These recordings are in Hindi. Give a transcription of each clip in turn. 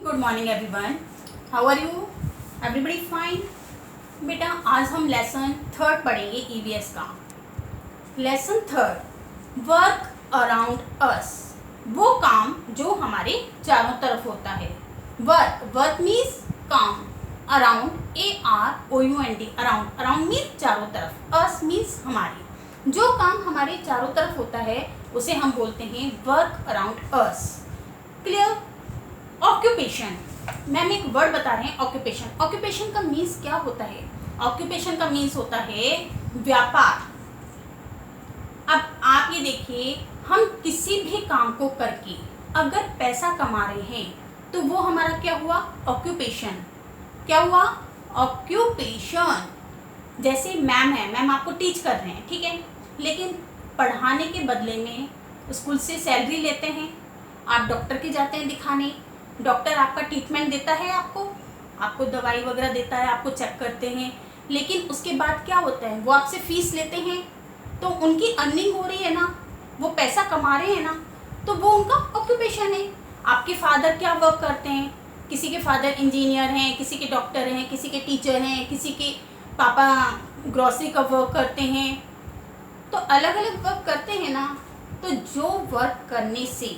Good morning everyone, how are you? Everybody fine? बेटा आज हम लेसन थर्ड पढ़ेंगे ईवीएस का। Lesson third, work around us. वो काम जो हमारे चारों तरफ होता है। वर्क मीन्स काम, अराउंड AROUND, अराउंड मीन्स चारों तरफ, अस मीन्स हमारे। जो काम हमारे चारों तरफ होता है उसे हम बोलते हैं वर्क अराउंड अस। क्लियर? ऑक्यूपेशन, मैम एक वर्ड बता रहे हैं ऑक्यूपेशन। ऑक्यूपेशन का मीन्स क्या होता है? ऑक्यूपेशन का मीन्स होता है व्यापार। अब आप ये देखिए, हम किसी भी काम को करके अगर पैसा कमा रहे हैं तो वो हमारा क्या हुआ? ऑक्यूपेशन। क्या हुआ? ऑक्यूपेशन। जैसे मैम है, मैम आपको टीच कर रहे हैं, ठीक है, लेकिन पढ़ाने के बदले में स्कूल से सैलरी लेते हैं। आप डॉक्टर के जाते हैं दिखाने, डॉक्टर आपका ट्रीटमेंट देता है, आपको दवाई वगैरह देता है, आपको चेक करते हैं, लेकिन उसके बाद क्या होता है? वो आपसे फीस लेते हैं, तो उनकी अर्निंग हो रही है ना, वो पैसा कमा रहे हैं ना, तो वो उनका ऑक्यूपेशन है। आपके फादर क्या वर्क करते हैं? किसी के फादर इंजीनियर हैं, किसी के डॉक्टर हैं, किसी के टीचर हैं, किसी के पापा ग्रॉसरी का वर्क करते हैं, तो अलग अलग वर्क करते हैं ना। तो जो वर्क करने से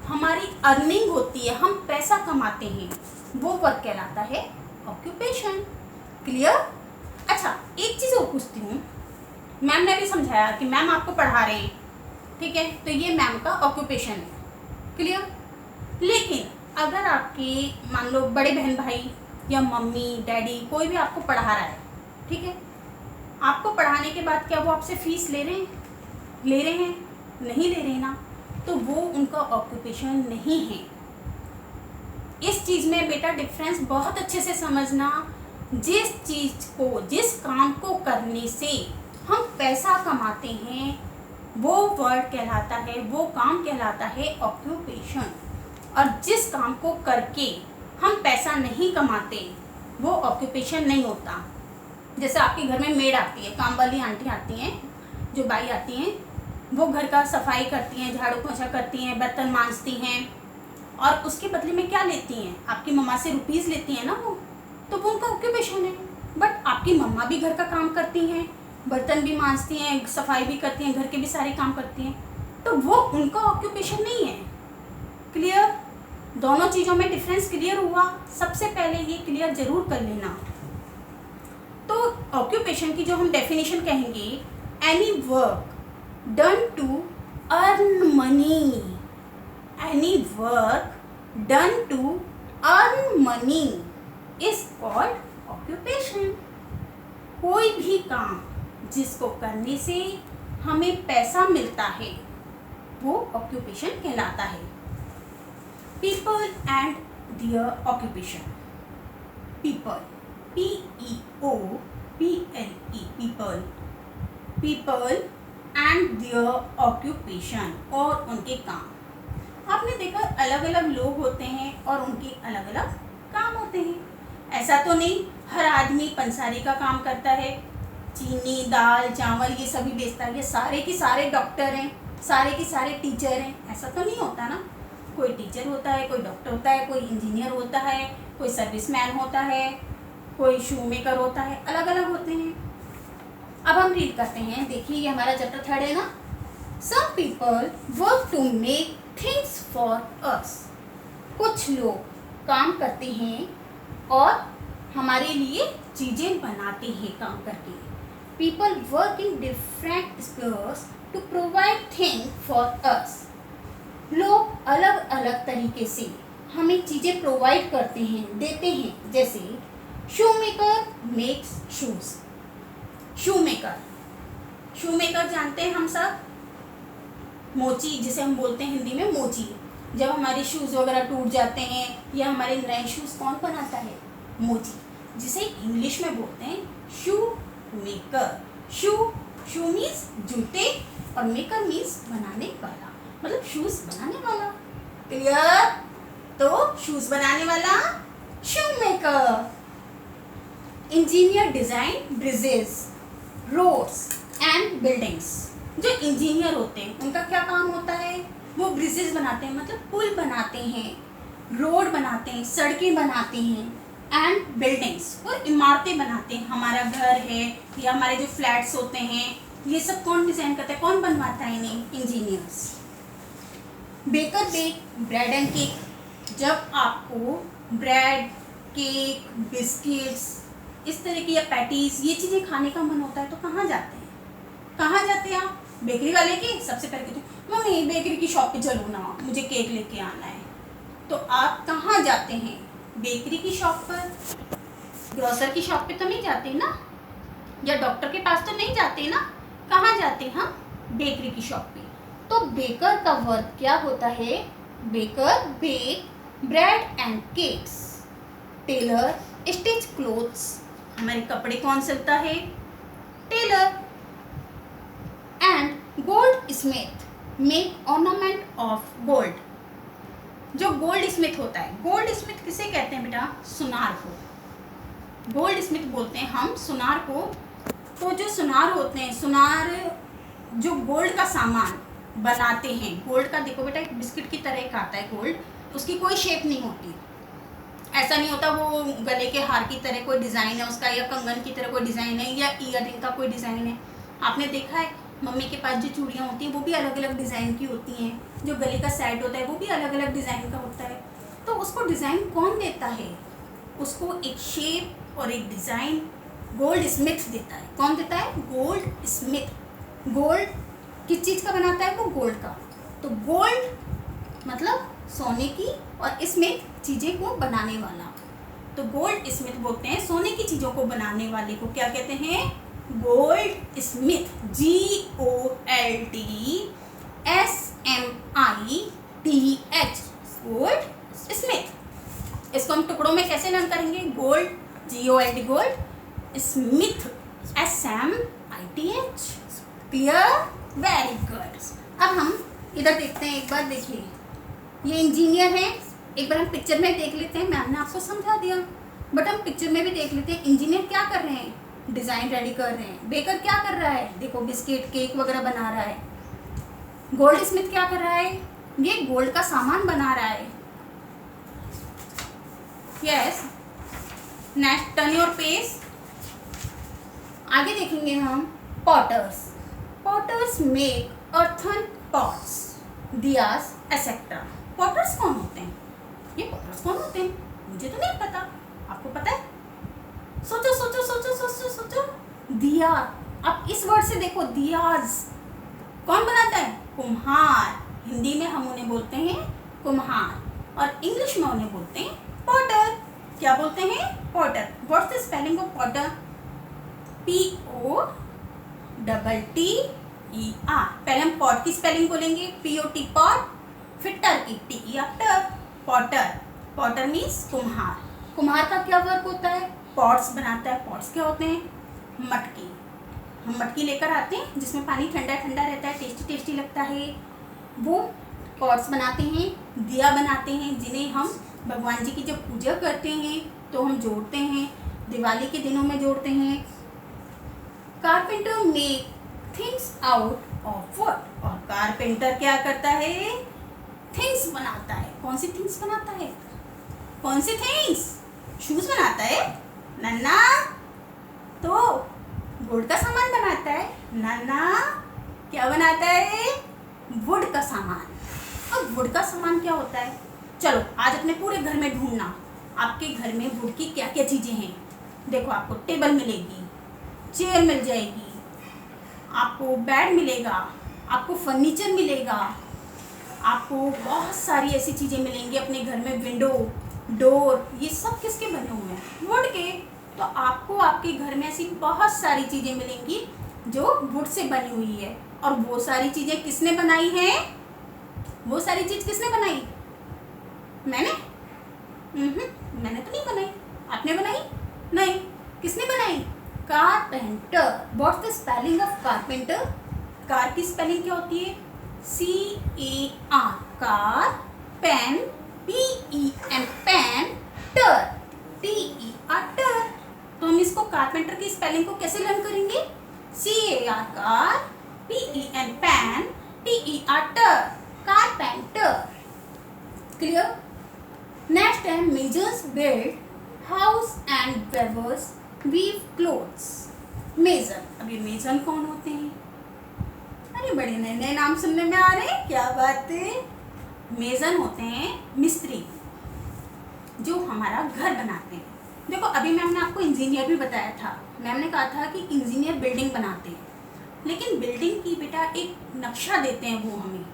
हमारी अर्निंग होती है, हम पैसा कमाते हैं, वो वर्क कहलाता है ऑक्यूपेशन। क्लियर? अच्छा, एक चीज़ और पूछती हूँ, मैम ने भी समझाया कि मैम आपको पढ़ा रहे हैं, ठीक है, तो ये मैम का ऑक्यूपेशन है। क्लियर? लेकिन अगर आपके मान लो बड़े बहन भाई या मम्मी डैडी कोई भी आपको पढ़ा रहा है, ठीक है, आपको पढ़ाने के बाद क्या वो आपसे फीस ले रहे हैं? नहीं ले रहे ना, तो वो उनका ऑक्यूपेशन नहीं है। इस चीज़ में बेटा डिफरेंस बहुत अच्छे से समझना। जिस चीज़ को, जिस काम को करने से हम पैसा कमाते हैं, वो वर्ड कहलाता है, वो काम कहलाता है ऑक्यूपेशन। और जिस काम को करके हम पैसा नहीं कमाते, वो ऑक्यूपेशन नहीं होता। जैसे आपके घर में मेड आती है, काम वाली आंटी आती हैं, जो बाई आती हैं, वो घर का सफाई करती हैं, झाड़ू पोछा करती हैं, बर्तन मांजती हैं, और उसके बदले में क्या लेती हैं? आपकी मम्मा से रुपीज़ लेती हैं ना वो, तो वो उनका ऑक्यूपेशन है। बट आपकी मम्मा भी घर का काम करती हैं, बर्तन भी मांजती हैं, सफाई भी करती हैं, घर के भी सारे काम करती हैं, तो वो उनका ऑक्यूपेशन नहीं है। क्लियर? दोनों चीज़ों में डिफरेंस क्लियर हुआ? सबसे पहले ये क्लियर जरूर कर लेना। तो ऑक्यूपेशन की जो हम डेफिनेशन कहेंगे, any work done to earn money, any work done to earn money is called occupation। कोई भी काम जिसको करने से हमें पैसा मिलता है, वो ऑक्यूपेशन कहलाता है। People and their occupation, people, people, people and their occupation, और उनके काम। आपने देखा अलग अलग लोग होते हैं और उनके अलग अलग काम होते हैं। ऐसा तो नहीं हर आदमी पंसारी का काम करता है, चीनी दाल चावल ये सभी बेचता है, ये सारे के सारे डॉक्टर हैं, सारे के सारे टीचर हैं, ऐसा तो नहीं होता ना। कोई टीचर होता है, कोई डॉक्टर होता है, कोई इंजीनियर होता है, कोई सर्विसमैन होता है, कोई शू मेकर होता है, अलग अलग होते हैं। अब हम रीड करते हैं, देखिए ये हमारा चैप्टर 3 है ना। Some people work to make things for us. कुछ लोग काम करते हैं और हमारे लिए चीज़ें बनाते हैं काम करके। People work in different spheres to provide thing for us. लोग अलग अलग तरीके से हमें चीज़ें प्रोवाइड करते हैं, देते हैं। जैसे शू मेकर मेक्स शूज़। शू मेकर जानते हैं हम सब, मोची जिसे हम बोलते हैं हिंदी में मोची। जब हमारे शूज़ वगैरह टूट जाते हैं या हमारे नए शूज़ कौन बनाता है? मोची, जिसे इंग्लिश में बोलते हैं शू मेकर। शू मीन्स जूते और मेकर मीन्स बनाने वाला, मतलब शूज़ बनाने वाला। क्लियर? तो शूज़ बनाने वाला shoe maker. Engineer design bridges, roads and buildings. जो इंजीनियर होते हैं उनका क्या काम होता है? वो ब्रिजेस बनाते हैं, मतलब पुल बनाते हैं, रोड बनाते हैं, सड़कें बनाते हैं, एंड बिल्डिंग्स, और इमारतें बनाते हैं। हमारा घर है या हमारे जो फ्लैट्स होते हैं, ये सब कौन डिज़ाइन करता है, कौन बनवाता है इन्हें, engineers. Baker bake bread and cake, जब आपको ब्रेड, केक, बिस्किट्स, इस तरह की या पैटीज, ये चीज़ें खाने का मन होता है तो कहाँ जाते हैं, कहाँ जाते हैं आप, बेकरी वाले के। सबसे पहले कहते हैं मम्मी बेकरी की शॉप पे चलो ना, मुझे केक लेके आना है। तो आप कहाँ जाते हैं, बेकरी की शॉप पर। ग्रोसर की शॉप पे तो नहीं जाते ना, या डॉक्टर के पास तो नहीं जाते ना, कहाँ जाते हैं हम, बेकरी की शॉप पे। तो बेकर का वर्क क्या होता है, baker bake bread and cakes. Tailor stitch clothes, हमारे कपड़े कौन सिलता है, tailor. And goldsmith make ornament of gold, जो गोल्ड स्मिथ होता है, गोल्ड स्मिथ किसे कहते हैं बेटा, सुनार को गोल्ड स्मिथ बोलते हैं हम, सुनार को। तो जो सुनार होते हैं, सुनार जो गोल्ड का सामान बनाते हैं, गोल्ड का देखो बेटा एक बिस्किट की तरह एक आता है गोल्ड, उसकी कोई शेप नहीं होती, ऐसा नहीं होता वो गले के हार की तरह कोई डिज़ाइन है उसका, या कंगन की तरह कोई डिज़ाइन है, या ईयर रिंग का कोई डिज़ाइन है। आपने देखा है मम्मी के पास जो चूड़ियाँ होती हैं वो भी अलग अलग डिज़ाइन की होती हैं, जो गले का सेट होता है वो भी अलग अलग डिज़ाइन का होता है। तो उसको डिज़ाइन कौन देता है, उसको एक शेप और एक डिज़ाइन गोल्ड स्मिथ देता है। कौन देता है, गोल्ड स्मिथ। गोल्ड किस चीज़ का बनाता है, वो गोल्ड का। तो गोल्ड मतलब सोने की, और स्मिथ चीज़ें को बनाने वाला। तो गोल्ड स्मिथ बोलते हैं सोने की चीज़ों को बनाने वाले को क्या कहते हैं, gold Smith. GOLD SMITH, gold Smith. इसको हम टुकड़ों में कैसे लर्न करेंगे, gold GOLD gold, Smith SMITH। Clear, very good. अब हम इधर देखते हैं, एक बार देखिए ये इंजीनियर है, एक बार हम पिक्चर में देख लेते हैं। मैम ने आपको समझा दिया, बट हम पिक्चर में भी देख लेते हैं। इंजीनियर क्या कर रहे हैं, डिज़ाइन रेडी कर रहे हैं। बेकर क्या कर रहा है, देखो बिस्किट केक वगैरह बना रहा है। गोल्ड स्मिथ क्या कर रहा है, ये गोल्ड का सामान बना रहा है। Yes, next turn your page. आगे देखेंगे हम potters. Potters make earthen pots, diyas et cetera. Potters कौन होते हैं, ये पॉटर्स कौन होते हैं, मुझे तो नहीं पता, आपको पता है, सोचो सोचो सोचो सोचो सोचो। दिया, अब इस वर्ड से देखो, दियाज कौन बनाता है, कुम्हार। हिंदी में हम उन्हें बोलते हैं कुम्हार, और इंग्लिश में उन्हें बोलते हैं पॉटर। क्या बोलते हैं, Potter. What's the spelling of Potter, POTTER। पहले हम पॉट की स्पेलिंग बोलेंगे, POT पॉट, फिर टर की TER टर, पॉटर। पॉटर मीन्स कुम्हार। कुम्हार का क्या वर्क होता है, पॉट्स बनाता है। पॉट्स क्या होते हैं, मटकी। हम मटकी लेकर आते हैं जिसमें पानी ठंडा ठंडा रहता है, टेस्टी टेस्टी लगता है, वो पॉट्स बनाते हैं। दिया बनाते हैं जिन्हें हम भगवान जी की जब पूजा करते हैं तो हम जोड़ते हैं, दिवाली के दिनों में जोड़ते हैं। Carpenter make things out of would, और कारपेंटर क्या करता है, थिंग्स बनाता है। कौन सी थिंग्स बनाता है, कौन सी थिंग्स, शूज बनाता है नन्ना, तो वुड का सामान बनाता है नन्ना। क्या बनाता है, वुड का सामान। अब वुड का सामान क्या होता है, चलो आज अपने पूरे घर में ढूंढना, आपके घर में वुड की क्या क्या चीज़ें हैं। देखो आपको टेबल मिलेगी, चेयर मिल जाएगी, आपको बेड मिलेगा, आपको फर्नीचर मिलेगा, आपको बहुत सारी ऐसी चीज़ें मिलेंगी अपने घर में, विंडो, डोर, ये सब किसके बने हुए हैं, वुड के। तो आपको आपके घर में ऐसी बहुत सारी चीज़ें मिलेंगी जो वुड से बनी हुई है। और वो सारी चीज़ें किसने बनाई हैं, वो सारी चीज़ किसने बनाई, मैंने मैंने तो नहीं बनाई। आपने बनाई, नहीं, किसने बनाई, carpenter. What's the spelling of carpenter, car की स्पेलिंग क्या होती है, CAR, car, pen, PEN, pen, ter, TER, टर। तो हम इसको कारपेंटर की स्पेलिंग को कैसे लर्न करेंगे, CAR, car, PEN, pen, TER, ter, carpenter. Clear, next है majors build house and weavers weave clothes. Major, अब ये मेजर कौन होते हैं? अरे बड़े नए नए नाम सुनने में आ रहे हैं, क्या बात है। मेजर होते हैं मिस्त्री जो हमारा घर बनाते हैं। देखो अभी मैम ने आपको इंजीनियर भी बताया था, मैम ने कहा था कि इंजीनियर बिल्डिंग बनाते हैं, लेकिन बिल्डिंग की बेटा एक नक्शा देते हैं वो हमें।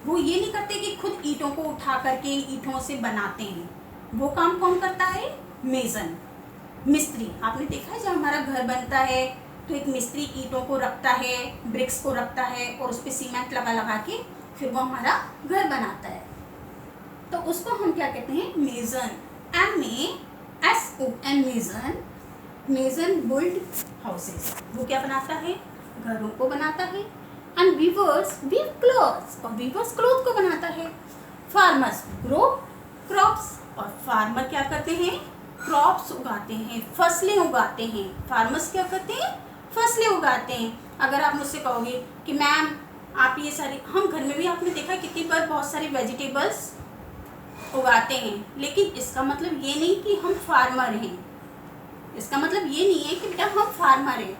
वो ये नहीं करते कि खुद ईंटों को उठा करके ईंटों से बनाते हैं। वो काम कौन करता है? मेसन, मिस्त्री। आपने देखा है जब हमारा घर बनता है तो एक मिस्त्री ईंटों को रखता है, ब्रिक्स को रखता है और उस पर सीमेंट लगा लगा के फिर वो हमारा घर बनाता है। तो उसको हम क्या कहते हैं? Mason. MESON, mason. Mason build houses, वो क्या बनाता है? घरों को बनाता है। एंड वीवर्स वीव क्लॉथ्स, और वीवर्स क्लॉथ को बनाता है। फार्मर्स ग्रो क्रॉप्स, और फार्मर क्या करते हैं? क्रॉप्स उगाते हैं, फसलें उगाते हैं। फार्मर्स क्या करते हैं? फसलें उगाते हैं। अगर आप मुझसे कहोगे कि मैम आप ये सारी, हम घर में भी आपने देखा कितनी बार बहुत सारे वेजिटेबल्स उगाते हैं, लेकिन इसका मतलब ये नहीं कि हम फार्मर हैं। इसका मतलब ये नहीं है कि बेटा हम फार्मर हैं।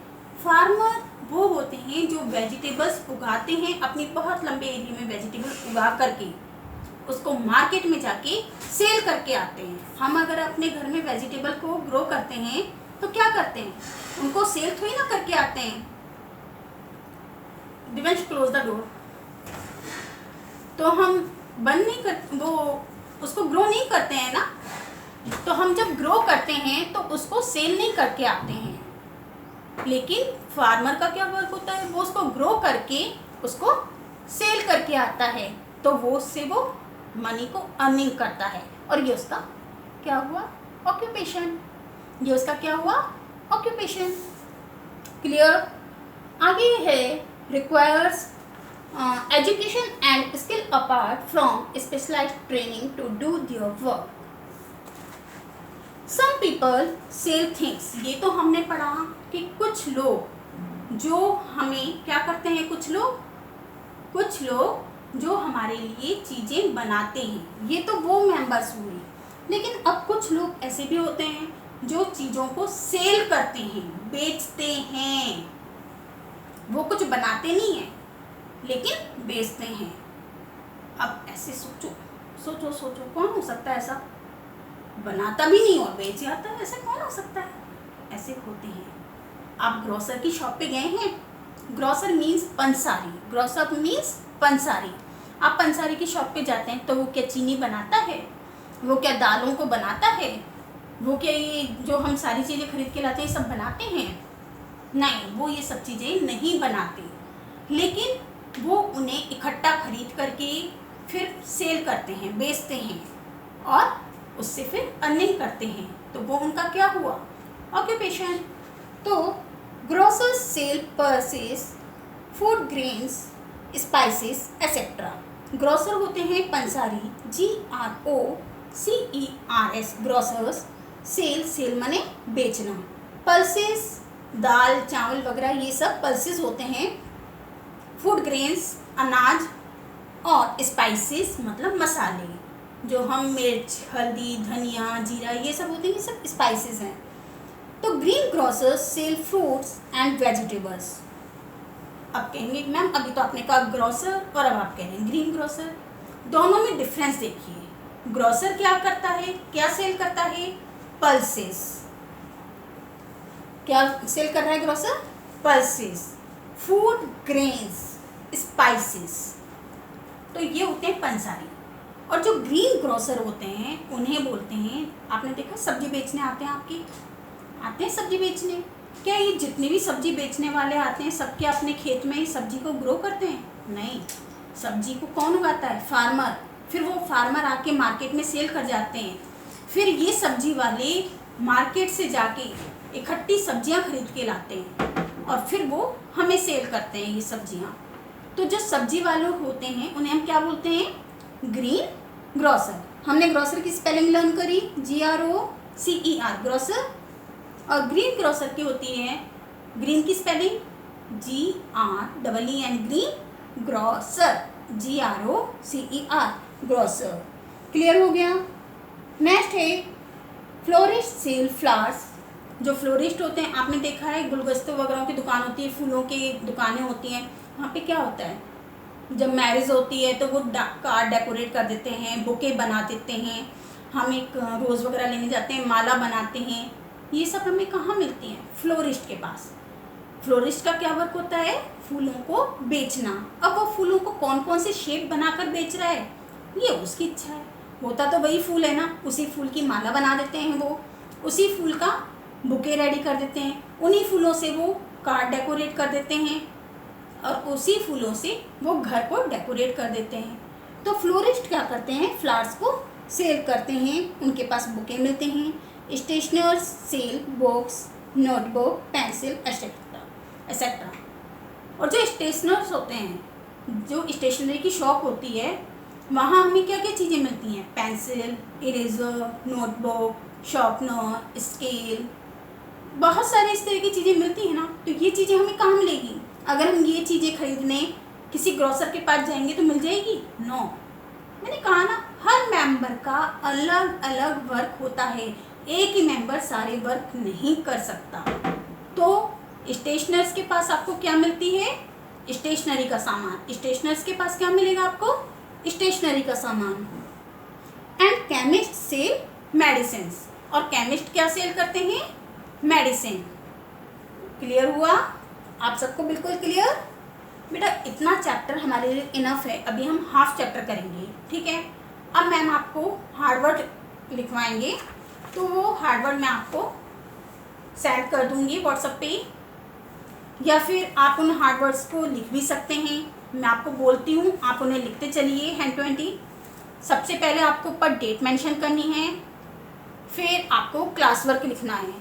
फार्मर वो होते हैं जो वेजिटेबल्स उगाते हैं, अपनी बहुत लंबे एरिया में वेजिटेबल उगा करके उसको मार्केट में जाके सेल करके आते हैं। हम अगर अपने घर में वेजिटेबल को ग्रो करते हैं तो क्या करते हैं? उनको सेल थोड़ी ना करके आते हैं। दिवंश क्लोज द डोर। तो हम बंद नहीं कर, वो उसको ग्रो नहीं करते हैं ना। तो हम जब ग्रो करते हैं तो उसको सेल नहीं करके आते हैं, लेकिन फार्मर का क्या वर्क होता है? वो उसको ग्रो करके उसको सेल करके आता है, तो वो उससे वो मनी को अर्निंग करता है। और ये उसका क्या हुआ? ऑक्यूपेशन। ये उसका क्या हुआ? ऑक्यूपेशन। क्लियर? आगे है requires education and skill apart from specialised training to do their work. Some people sell things, ये तो हमने पढ़ा कि कुछ लोग जो हमें क्या करते हैं? कुछ लोग जो हमारे लिए चीज़ें बनाते हैं, ये तो वो मेंबर्स हुए। लेकिन अब कुछ लोग ऐसे भी होते हैं जो चीज़ों को सेल करते हैं, बेचते हैं। वो कुछ बनाते नहीं हैं लेकिन बेचते हैं। अब ऐसे सोचो कौन हो सकता है ऐसा? बनाता भी नहीं और बेच जाता है, ऐसे कौन हो सकता है? ऐसे होते हैं। आप ग्रोसर की शॉप पे गए हैं? ग्रोसर मीन्स पंसारी। ग्रोसर मीन्स पंसारी। आप पंसारी की शॉप पे जाते हैं तो वो क्या चीनी बनाता है? वो क्या दालों को बनाता है? वो क्या ये जो हम सारी चीज़ें खरीद के लाते हैं सब बनाते हैं? नहीं, वो ये सब चीज़ें नहीं बनाते, लेकिन वो उन्हें इकट्ठा खरीद करके फिर सेल करते हैं, बेचते हैं और उससे फिर अर्निंग करते हैं। तो वो उनका क्या हुआ? ऑक्यूपेशन। तो grocers sell pulses food grains spices et cetera. Grocer होते हैं पंसारी, GROCERS। ग्रोसर्स सेल माने बेचना। पल्सेस दाल चावल वगैरह ये सब पल्सेस होते हैं। फूड ग्रेन्स अनाज, और स्पाइसेस मतलब मसाले, जो हम मिर्च हल्दी धनिया जीरा ये सब होते हैं, ये सब स्पाइसेस हैं। तो greengrocers sell fruits and vegetables. अब कहेंगे मैम अभी तो आपने कहा ग्रोसर और अब आप कह रहे हैं ग्रीन ग्रोसर। दोनों में डिफरेंस देखिए। ग्रोसर क्या करता है? क्या सेल करता है? पल्सेस। क्या सेल कर रहा है grocer? Pulses. Food grains spices, तो ये होते हैं पंसारी। और जो ग्रीन ग्रोसर होते हैं उन्हें बोलते हैं, आपने देखा सब्जी बेचने आते हैं, आपके आते हैं सब्जी बेचने। क्या ये जितने भी सब्जी बेचने वाले आते हैं सबके अपने खेत में ही सब्जी को ग्रो करते हैं? नहीं, सब्जी को कौन उगाता है? फार्मर। फिर वो फार्मर आके मार्केट में सेल कर जाते हैं। फिर ये सब्जी वाले मार्केट से जाके इकट्ठी सब्जियां खरीद के लाते हैं और फिर वो हमें सेल करते हैं ये सब्जियां। तो जो सब्जी वाले होते हैं उन्हें हम क्या बोलते हैं? Green grocer. हमने ग्रोसर की स्पेलिंग लर्न करी, GROCER ग्रोसर। और ग्रीन ग्रोसर की होती है, ग्रीन की spelling GREEN green, grocer GROCER grocer. Clear हो गया? नेक्स्ट है फ्लोरिस्ट सेल फ्लावर्स। जो फ्लोरिस्ट होते हैं, आपने देखा है गुलदस्ते वगैरह की दुकान होती है, फूलों की दुकानें होती हैं, वहाँ पे क्या होता है, जब मैरिज होती है तो वो कार्ड डेकोरेट कर देते हैं, बुके बना देते हैं, हम एक रोज़ वगैरह लेने जाते हैं, माला बनाते हैं। ये सब हमें कहाँ मिलती हैं? फ्लोरिस्ट के पास। फ्लोरिस्ट का क्या वर्क होता है? फूलों को बेचना। अब वो फूलों को कौन कौन से शेप बनाकर बेच रहा है, ये उसकी इच्छा है। होता तो वही फूल है ना, उसी फूल की माला बना देते हैं, वो उसी फूल का बुके रेडी कर देते हैं, उन्हीं फूलों से वो कार्ड डेकोरेट कर देते हैं और उसी फूलों से वो घर को डेकोरेट कर देते हैं। तो फ्लोरिस्ट क्या करते हैं? फ्लावर्स को सेल करते हैं, उनके पास बुके मिलते हैं। Stationers sell books, notebook, pencil et cetera. और जो स्टेशनर्स होते हैं, जो स्टेशनरी की शॉप होती है, वहाँ हमें क्या क्या चीज़ें मिलती हैं? Pencil, eraser, notebook, sharpener, scale, बहुत सारी इस तरह की चीज़ें मिलती हैं ना। तो ये चीज़ें हमें कहाँ मिलेगी? अगर हम ये चीज़ें खरीदने किसी ग्रोसर के पास जाएंगे तो मिल जाएगी? नो। मैंने कहा ना, हर मेंबर का अलग अलग वर्क होता है, एक ही मेंबर सारे वर्क नहीं कर सकता। तो स्टेशनर्स के पास आपको क्या मिलती है? स्टेशनरी का सामान। स्टेशनर्स के पास क्या मिलेगा आपको? स्टेशनरी का सामान। And chemist sell medicine. और केमिस्ट क्या सेल करते हैं? मेडिसिन। क्लियर हुआ आप सबको? बिल्कुल क्लियर। बेटा इतना चैप्टर हमारे लिए इनफ है, अभी हम हाफ चैप्टर करेंगे, ठीक है। अब मैम आपको हार्डवर्ड लिखवाएंगे, तो वो हार्डवर्ड मैं आपको सेंड कर दूंगी व्हाट्सएप पे, या फिर आप उन हार्डवर्ड्स को लिख भी सकते हैं। मैं आपको बोलती हूँ, आप उन्हें लिखते चलिए हैंड 20। सबसे पहले आपको ऊपर डेट मेंशन करनी है, फिर आपको क्लास वर्क लिखना है,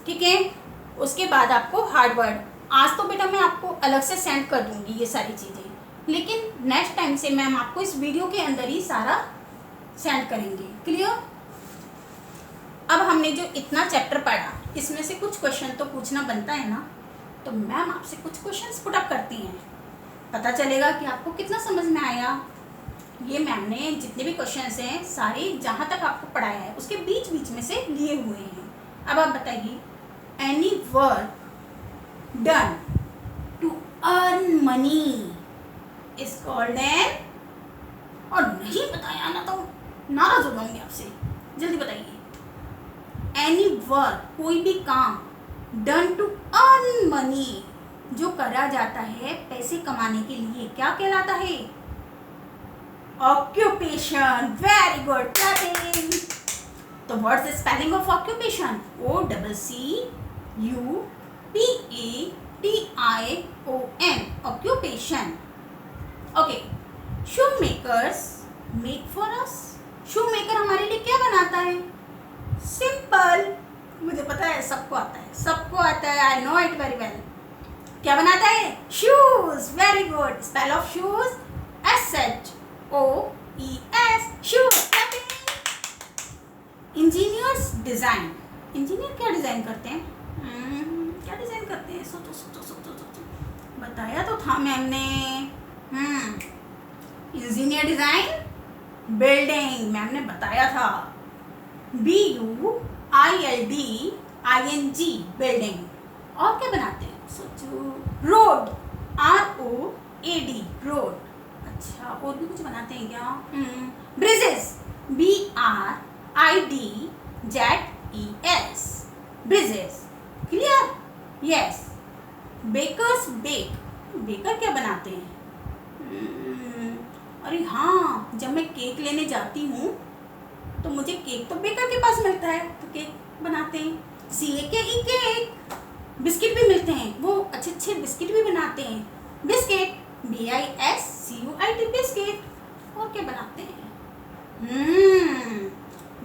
ठीक है। उसके बाद आपको हार्डवर्ड। आज तो बेटा मैं आपको अलग से सेंड कर दूंगी ये सारी चीज़ें, लेकिन नेक्स्ट टाइम से मैम आपको इस वीडियो के अंदर ही सारा सेंड करेंगे। क्लियर। अब हमने जो इतना चैप्टर पढ़ा, इसमें से कुछ क्वेश्चन तो पूछना बनता है ना, तो मैम आपसे कुछ क्वेश्चंस पुट अप करती हैं, पता चलेगा कि आपको कितना समझ में आया। ये मैम ने जितने भी क्वेश्चंस हैं सारे जहाँ तक आपको पढ़ाया है उसके बीच बीच में से लिए हुए हैं। अब आप बताइए, any work done to earn money is called an, और नहीं बताया ना तो नाराज हो जाऊंगी आपसे, जल्दी बताइए। एनी वर्क, कोई भी काम, डन टू अर्न मनी, जो करा जाता है पैसे कमाने के लिए, क्या कहलाता है? ऑक्यूपेशन। Very good, clapping. तो what's the spelling of occupation? OCCUPATION, occupation. Okay. Shoe makers make for us. Shoe maker हमारे लिए क्या बनाता है? सिंपल, मुझे पता है, सबको आता है, सबको आता है, I know it very well. क्या बनाता है? Shoes. Very good. Spell of shoes SHOES, shoes. Engineers design. Engineer क्या डिजाइन करते हैं? क्या डिजाइन करते हैं? सोचो सोचो सोचो सोचो, बताया तो था मैम ने। इंजीनियर डिजाइन बिल्डिंग, मैम ने बताया था। BUILDING, building. और क्या बनाते हैं? सोचो। Road, ROAD, road. अच्छा, और भी कुछ बनाते हैं क्या? Bridges, BRIDZES, bridges. Clear? Yes. Bakers bake, baker क्या बनाते हैं? अरे हाँ, जब मैं केक लेने जाती हूँ तो मुझे केक तो बेकर के पास मिलता है, तो केक बनाते हैं। CAKE, cake. बिस्किट भी मिलते हैं, वो अच्छे अच्छे बिस्किट भी बनाते हैं, बिस्किट। BISCUIT, biscuit. और क्या बनाते हैं?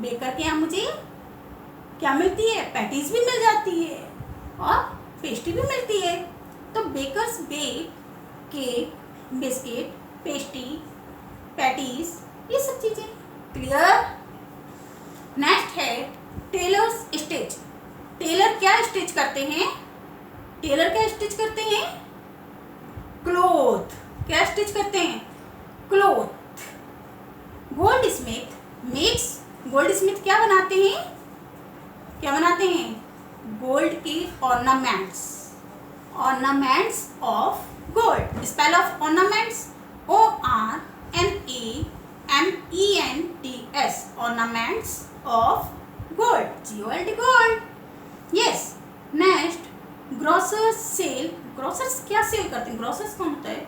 बेकर के यहाँ मुझे क्या मिलती है? पैटीज भी मिल जाती है और पेस्ट्री भी मिलती है। तो bakers bake, cake, biscuit, pastry, patties, ये सब चीज़ें। क्लियर। नेक्स्ट है टेलर्स स्टिच। टेलर क्या स्टिच करते हैं? टेलर क्या स्टिच करते हैं? क्लोथ। क्या स्टिच करते हैं? Cloth. Goldsmith makes goldsmith क्या बनाते हैं? क्या बनाते हैं? गोल्ड के ornaments, ornaments of gold. Spell of ornaments ORNAMENTS, ornaments of gold, GOLD, gold. Yes. Next, grocers sell. Grocers क्या सेल करते हैं? ग्रोसर्स कौन होता है?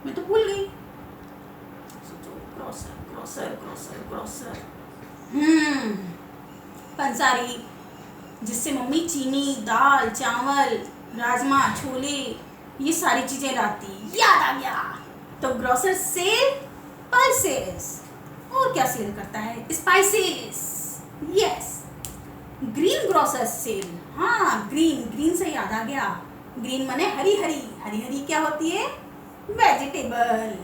मैं तो भूल गई। ग्रोसर ग्रोसर ग्रोसर ग्रोसर पंसारी, जिससे मम्मी चीनी, दाल, चावल, राजमा, छोले, ये सारी चीजें लाती। याद आ गया। तो ग्रोसर सेल पल्सेस। और क्या सेल करता है? Spices. Yes. Greengrocer sell. हाँ, ग्रीन, ग्रीन से याद आ गया। ग्रीन माने हरी हरी, हरी हरी क्या होती है? वेजिटेबल।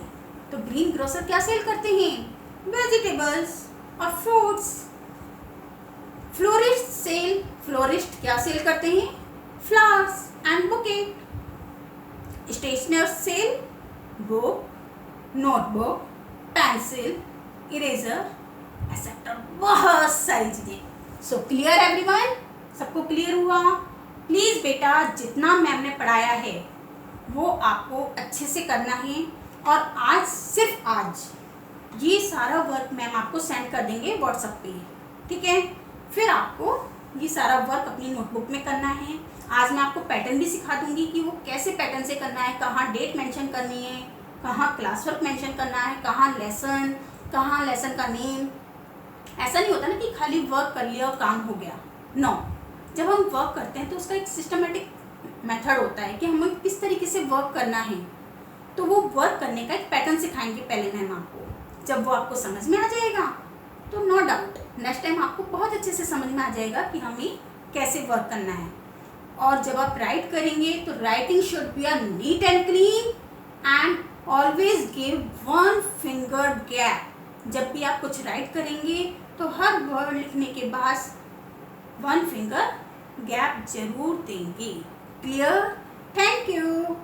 तो ग्रीन ग्रोसर क्या सेल करते हैं? वेजिटेबल्स और फ्रूट्स। Florist sell. फ्लोरिस्ट क्या सेल करते हैं? Flowers and bouquet. Stationer sell book, notebook, pencil, eraser, et cetera, बहुत सारी चीजें। So clear everyone? सबको क्लियर हुआ? प्लीज बेटा, जितना मैम ने पढ़ाया है वो आपको अच्छे से करना है। और आज, सिर्फ आज, ये सारा वर्क मैम आपको सेंड कर देंगे व्हाट्सएप पे, ठीक है? फिर आपको ये सारा वर्क अपनी नोटबुक में करना है। आज मैं आपको पैटर्न भी सिखा दूंगी कि वो कैसे पैटर्न से करना है, कहाँ डेट मेंशन करनी है, कहाँ क्लास वर्क मेंशन करना है, कहाँ लेसन का नेम। ऐसा नहीं होता ना कि खाली वर्क कर लिया और काम हो गया। नो, जब हम वर्क करते हैं तो उसका एक सिस्टमेटिक मेथड होता है कि हमें किस तरीके से वर्क करना है। तो वो वर्क करने का एक पैटर्न सिखाएंगे पहले मैम आपको। जब वो आपको समझ में आ जाएगा तो नो डाउट नेक्स्ट टाइम आपको बहुत अच्छे से समझ में आ जाएगा कि हमें कैसे वर्क करना है। और जब आप राइट करेंगे तो writing should be a neat and clean and always give 1 finger gap. जब भी आप कुछ राइट करेंगे तो हर वर्ड लिखने के बाद 1 फिंगर गैप जरूर देंगे। क्लियर? Thank you.